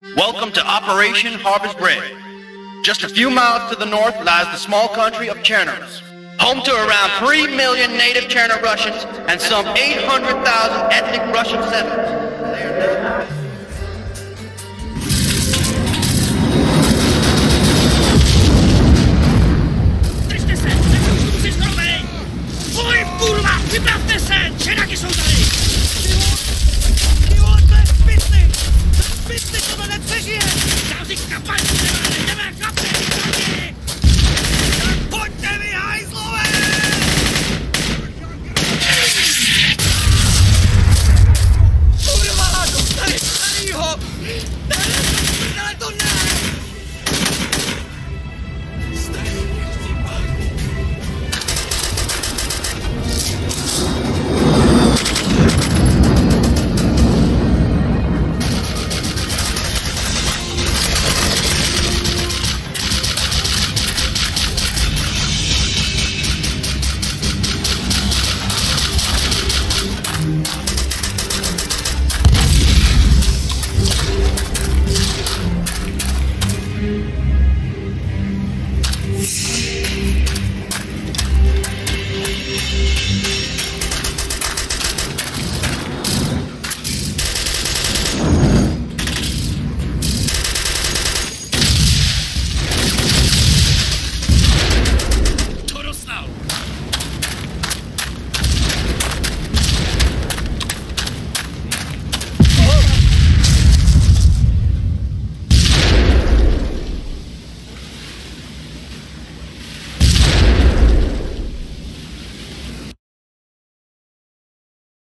Welcome to Operation Harvest Red. Just a few miles to the north lies the small country of Chernarus, home to around 3 million native Cherno Russians and some 800,000 ethnic Russian settlers. Oj, kurwa! Wyprawte sen! Sieraki są dalej! Było to jest zbytny! To jest zbytny, to będę przeżyje! Każdy kapalny, nie ma kapel! Chodźcie mi, hajzlowe! Kurwa, dostaj! Ale iho! Ale to nie!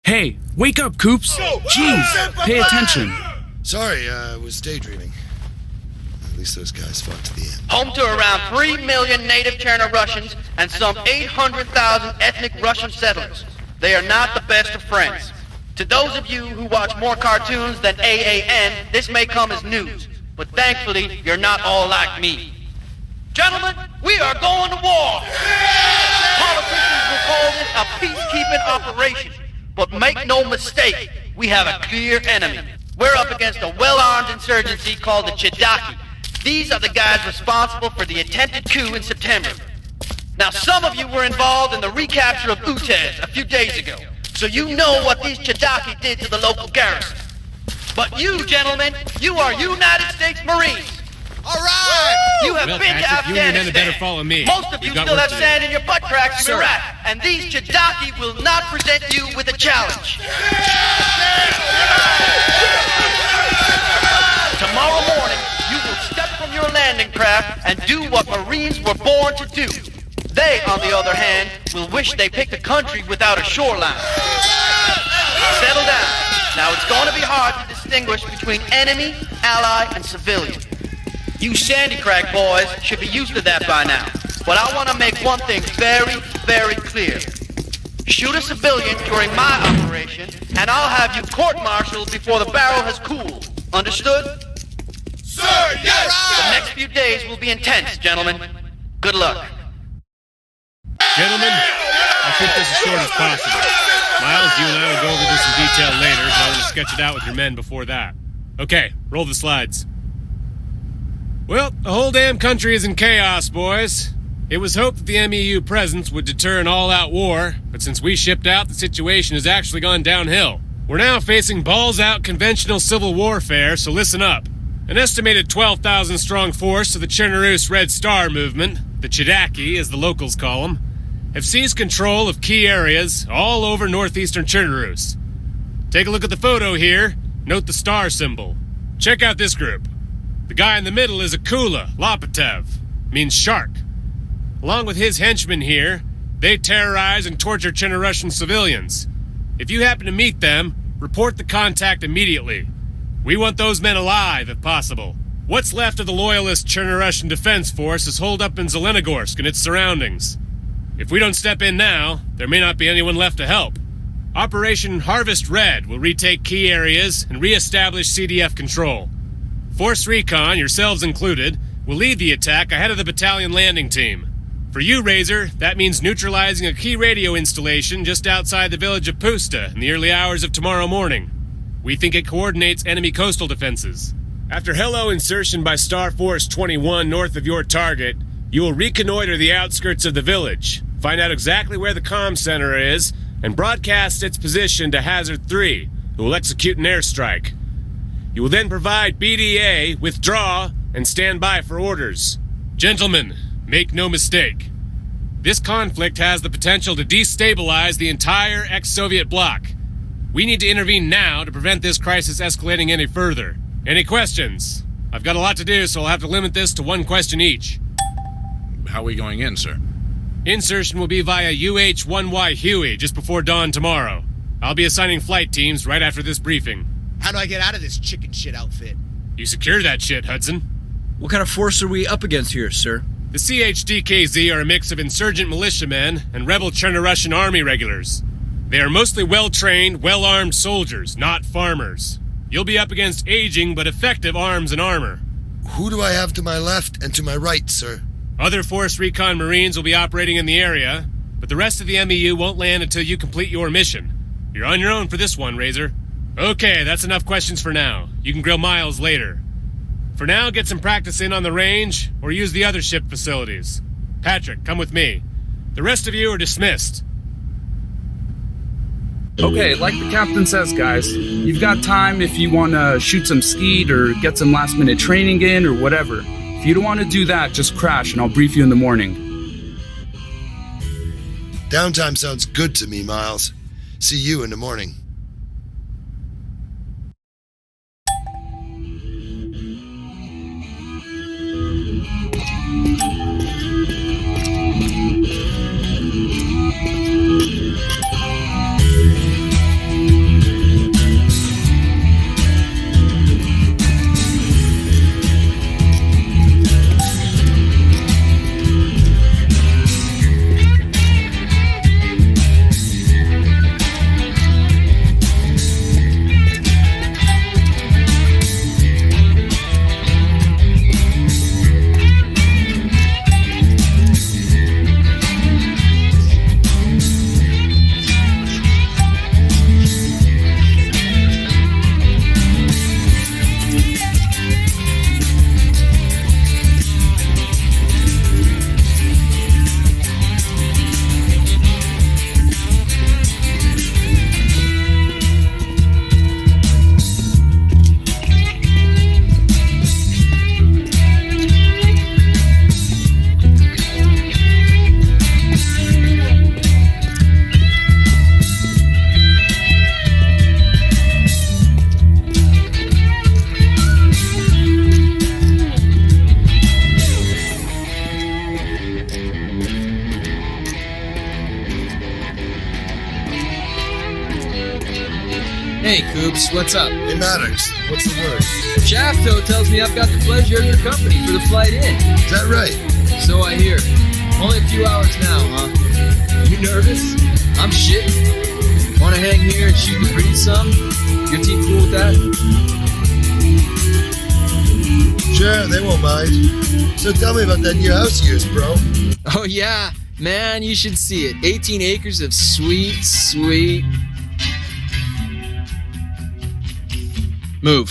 Hey, wake up, Coops! Jeez, pay attention. Sorry, I was daydreaming. At least those guys fought to the end. Home to around 3 million native Cherno Russians and some 800,000 ethnic Russian settlers. They are not the best of friends. To those of you who watch more cartoons than AAN, this may come as news, but thankfully, you're not all like me. Gentlemen, we are going to war! Politicians will call this a peacekeeping operation. But make no mistake, we have a clear enemy. We're up against a well-armed insurgency called the Chidaki. These are the guys responsible for the attempted coup in September. Now, some of you were involved in the recapture of Utez a few days ago, so you know what these Chidaki did to the local garrison. But you, gentlemen, you are United States Marines. All right! You have Well, been to Patrick, you and your men Afghanistan. better follow me. Most of you We've got still work have to do. sand in your butt cracks from Iraq, and these Chidaki will not present you with a challenge. Tomorrow morning, you will step from your landing craft and do what Marines were born to do. They, on the other hand, will wish they picked a country without a shoreline. Settle down. Now, it's going to be hard to distinguish between enemy, ally, and civilian. You Sandy Crack boys should be used to that by now. But I want to make one thing very, very clear. Shoot a civilian during my operation, and I'll have you court-martialed before the barrel has cooled. Understood? Sir, yes! The next few days will be intense, gentlemen. Good luck. Gentlemen, I'll keep this as short as possible. Miles, you and I will go over this in detail later, but I want to sketch it out with your men before that. Okay, roll the slides. Well, the whole damn country is in chaos, boys. It was hoped that the MEU presence would deter an all-out war, but since we shipped out, the situation has actually gone downhill. We're now facing balls-out conventional civil warfare, so listen up. An estimated 12,000-strong force of the Chernarus Red Star movement, the Chidaki, as the locals call them, have seized control of key areas all over northeastern Chernarus. Take a look at the photo here. Note the star symbol. Check out this group. The guy in the middle is Akula Lopatev, means shark. Along with his henchmen here, they terrorize and torture Chernorussian civilians. If you happen to meet them, report the contact immediately. We want those men alive, if possible. What's left of the loyalist Chernorussian Defense Force is holed up in Zelenogorsk and its surroundings. If we don't step in now, there may not be anyone left to help. Operation Harvest Red will retake key areas and re-establish CDF control. Force Recon, yourselves included, will lead the attack ahead of the battalion landing team. For you, Razor, that means neutralizing a key radio installation just outside the village of Pusta in the early hours of tomorrow morning. We think it coordinates enemy coastal defenses. After hello insertion by Star Force 21 north of your target, you will reconnoiter the outskirts of the village, find out exactly where the comm center is, and broadcast its position to Hazard 3, who will execute an airstrike. You will then provide BDA, withdraw, and stand by for orders. Gentlemen, make no mistake. This conflict has the potential to destabilize the entire ex-Soviet bloc. We need to intervene now to prevent this crisis escalating any further. Any questions? I've got a lot to do, so I'll have to limit this to one question each. How are we going in, sir? Insertion will be via UH-1Y Huey just before dawn tomorrow. I'll be assigning flight teams right after this briefing. How do I get out of this chicken shit outfit? You secure that shit, Hudson. What kind of force are we up against here, sir? The CHDKZ are a mix of insurgent militiamen and rebel Chernorussian army regulars. They are mostly well-trained, well-armed soldiers, not farmers. You'll be up against aging but effective arms and armor. Who do I have to my left and to my right, sir? Other Force Recon Marines will be operating in the area, but the rest of the MEU won't land until you complete your mission. You're on your own for this one, Razor. Okay, that's enough questions for now. You can grill Miles later. For now, get some practice in on the range, or use the other ship facilities. Patrick, come with me. The rest of you are dismissed. Okay, like the captain says, guys, you've got time if you want to shoot some skeet or get some last-minute training in or whatever. If you don't want to do that, just crash and I'll brief you in the morning. Downtime sounds good to me, Miles. See you in the morning. Hey, Coops, what's up? Hey, Maddox, what's the word? Shafto tells me I've got the pleasure of your company for the flight in. Is that right? So I hear. Only a few hours now, huh? You nervous? I'm shitting. Wanna hang here and shoot the breeze some? Your team cool with that? Sure, they won't mind. So tell me about that new house of yours, bro. Oh yeah, man, you should see it. 18 acres of sweet... Move.